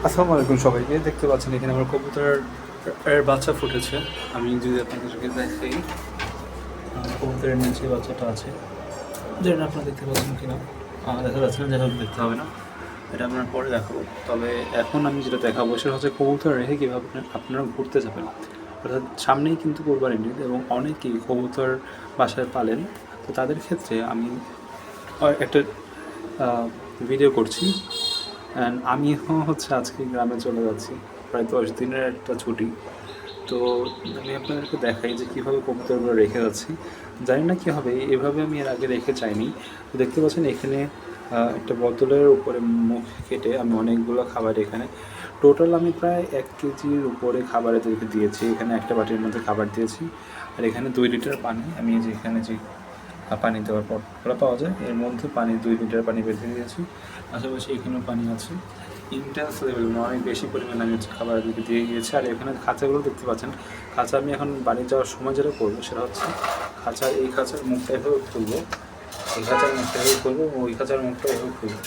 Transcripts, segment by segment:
আসসালামু আলাইকুম সবাইকে। দেখতে পাচ্ছেন এখানে আমার কবুতরের বাচ্চা ফুটেছে। আমি যদি আপনাদেরকে দেখাই, কবুতরের নিচে বাচ্চাটা আছে, যেটা আপনারা দেখতে পাচ্ছেন কিনা দেখা যাচ্ছে না, যেটা দেখতে হবে না, এটা আপনার পরে দেখাবো। তবে এখন আমি যেটা দেখাবো সেটা হচ্ছে কবুতর রেখে কীভাবে আপনারা ঘুরতে যাবেন। অর্থাৎ সামনেই কিন্তু কোরবানির ঈদ এবং অনেকেই কবুতর বাসায় পালেন। তো তাদের ক্ষেত্রে আমি একটা ভিডিও করছি। অ্যান্ড আমিও হচ্ছে আজকে গ্রামে চলে যাচ্ছি, প্রায় 10 দিনের একটা ছুটি। তো আমি আপনাদেরকে দেখাই যে কীভাবে কবুতরগুলো রেখে যাচ্ছি। জানি না কী হবে, এভাবে আমি এর আগে রেখে যাইনি। তো দেখতে পাচ্ছেন এখানে একটা বোতলের উপরে মুখ কেটে আমি অনেকগুলো খাবার, এখানে টোটাল আমি প্রায় 1 কেজির উপরে খাবার এদেরকে দিয়েছি। এখানে একটা বাটির মধ্যে খাবার দিয়েছি, আর এখানে 2 লিটার পানি। আমি যে এখানে যে পানি দেওয়ার পটগুলো পাওয়া যায়, এর মধ্যে পানি 2 লিটার পানি বেঁধে দিয়েছি। আশেপাশে এখানেও পানি আছে। ইন্টেন্স লেভেল অনেক বেশি পরিমাণে আমি হচ্ছে খাবার দিকে দিয়ে গিয়েছি। আর এখানে খাঁচাগুলো দেখতে পাচ্ছেন। খাঁচা আমি এখন বাড়ি যাওয়ার সময় যেটা করবো সেটা হচ্ছে এই খাঁচার মুখটা এভাবে খুলবো, এই খাঁচার মুখটা এভাবে খুলবো এবং ওই খাঁচার মুখটা এভাবে খুলবো।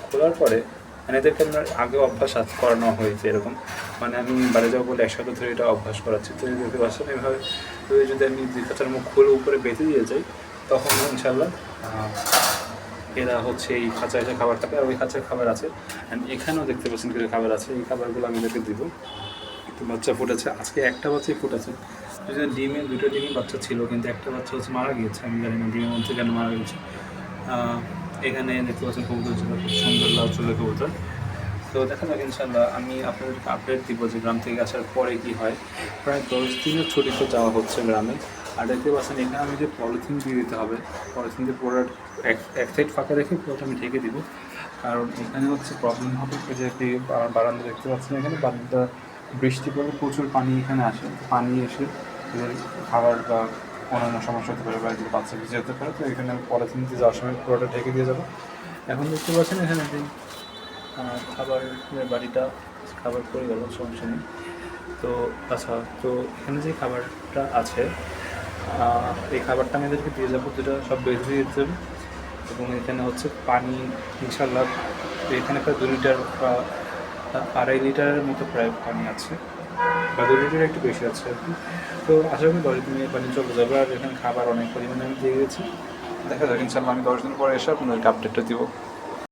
খোলার পরে মানে এদেরকে আপনার আগে অভ্যাস করানো হয়েছে এরকম, মানে আমি বাড়ি যাবো বলে 1 সপ্তাহ ধরে এটা অভ্যাস করাচ্ছি। তো দেখতে পাচ্ছেন এভাবে যদি আমি 2 খাঁচার মুখ খুলে উপরে বেঁধে দিয়ে যাই, তখন ইনশাল্লাহ এরা হচ্ছে এই খাঁচায় এসে খাবার খাবে। আর ওই খাঁচার খাবার আছে, অ্যান্ড এখানেও দেখতে পাচ্ছেন কিছু খাবার আছে। এই খাবারগুলো আমি এদেরকে দিব। একটু বাচ্চা ফুটেছে, আজকে একটা বাচ্চাই ফুটেছে। ডিমে 2টা ডিমই বাচ্চা ছিল, কিন্তু একটা বাচ্চা হচ্ছে মারা গিয়েছে। আমি জানি না ডিমের মধ্যে কেন মারা গেছে। এখানে দেখতে পাচ্ছেন কবুতর ছিল, খুব সুন্দর লাল চুলের কবুতর। তো দেখা যাক ইনশাল্লাহ। আমি আপনাদেরকে আপডেট দিব যে গ্রাম থেকে আসার পরে কী হয়। প্রায় 10 দিনের ছুটিতে যাওয়া হচ্ছে গ্রামে। আর দেখতে পাচ্ছেন এখানে আমি যে পলিথিন দিয়ে দিতে হবে, পলিথিন দিয়ে পুরো এক সাইড ফাঁকা রেখে পুরোটা আমি ঢেকে দিব। কারণ এখানে হচ্ছে প্রবলেম হবে যে বারান্দা দেখতে পাচ্ছেন, এখানে বারান্দা বৃষ্টি পড়লে প্রচুর পানি এখানে আসে। পানি এসে এদের খাবার বা অন্যান্য সমস্যা হতে পারে বা এদের বাচ্চা ভিজে যেতে পারে। তো এখানে আমি পলিথিন দিয়ে যাওয়ার সময় পুরোটা ঢেকে দিয়ে যাবো। এখন দেখতে পাচ্ছেন এখানে যে খাবারের বাড়িটা, খাবার পড়ে গেল, সমস্যা নেই। তো আচ্ছা, তো এখানে যে খাবারটা আছে, এই খাবারটা আমি এদেরকে দিয়ে যাবো, যেটা সব বেঁধে দিয়ে দিতে হবে। এবং এখানে হচ্ছে পানি ইনশাল্লাহ এখানে প্রায় 2 লিটার বা 2.5 লিটারের মতো প্রায় পানি আছে, বা 2 লিটার একটু বেশি আছে আর কি। তো আশা করি 10 দিনে পানি চলে যাবে। আর এখানে খাবার অনেক পরিমাণে আমি দিয়ে গেছি। দেখা যাক ইনশাল্লাহ। আমি 10 দিন পরে এসে আপনাদেরকে আপডেটটা দিব।